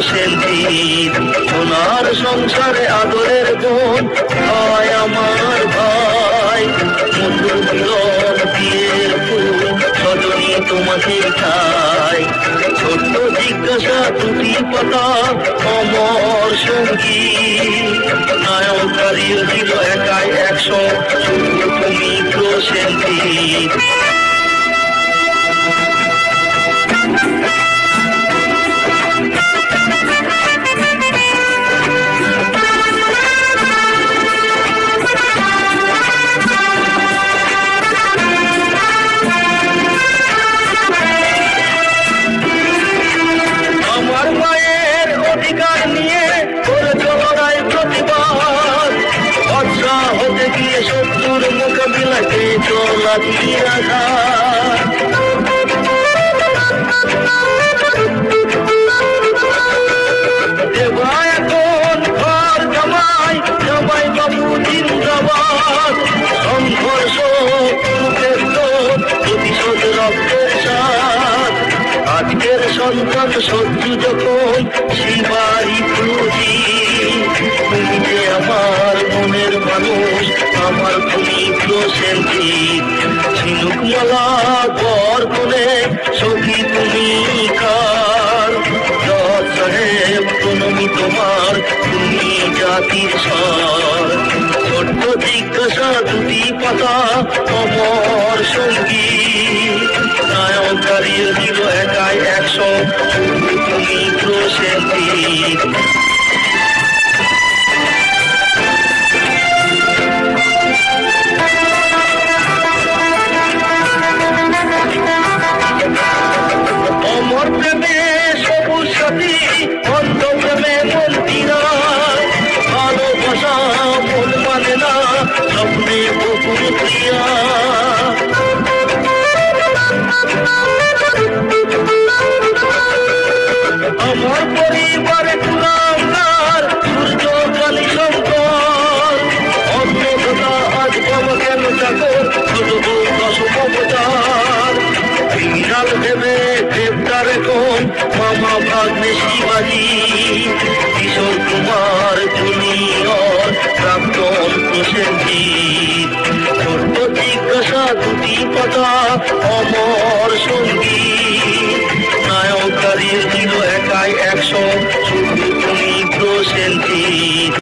সেনজিৎ। সোনার সংসারে আদরের বোন হয় আমার ভাই, মধুর মিলন বিয়ের ফুল সজনী তোমাকে খাই। ছোট্ট জিজ্ঞাসা দুটি পাতা অমর সঙ্গী, নায়ক হারিয়ে দিল একাই 100 শুধু তুমি প্রসেনজিৎ। শত্রুর মোকাবিলাকে চলা দিয়ে রাখা, এখন ঘর জামাই জামাই বাবু জিন্দাবাদ। সংঘর্ষ প্রতিশোধ রক্তের সাথ, আজকের সন্তান শত্রু যখন শিবারি প্রতি। তুমি যে আমার মনের মানুষ, আমার তুমি প্রসেনজিৎ। ঝিনুক মালা বর কোনে সখী তুমি কার, জজ সাহেব প্রণমী তোমার, তুমি জাতির সার। ছোট্ট জিজ্ঞাসা দুটি পাতা অমর সঙ্গী, নায়ক হারিয়ে দিল একাই 100 শুধু তুমি প্রসেনজিৎ। অমর প্রেমে সবুজ সাথী, অন্ধ প্রেমে মন্দিরা, ভালোবাসা মন মানে না, স্বপ্নে বকুল প্রিয়া। আমার পরিবারে কুলাঙ্গার সূর্য কালী শঙ্কর, অন্নদাতা আজ বাবা কেন চাকর, ছোট বউ 10 অবতার। ক্রিমিনাল ভেবে গ্রেপ্তার এখন মামা ভাগ্নে শিবাজি, কিশোর কুমার জুনিয়র প্রাক্তন প্রসেনজিৎ। ছোট্ট জিজ্ঞাসা দুটি পাতা অমর সঙ্গী, নায়ক হারিয়ে দিল একাই 100 শুধু তুমি প্রসেনজিৎ।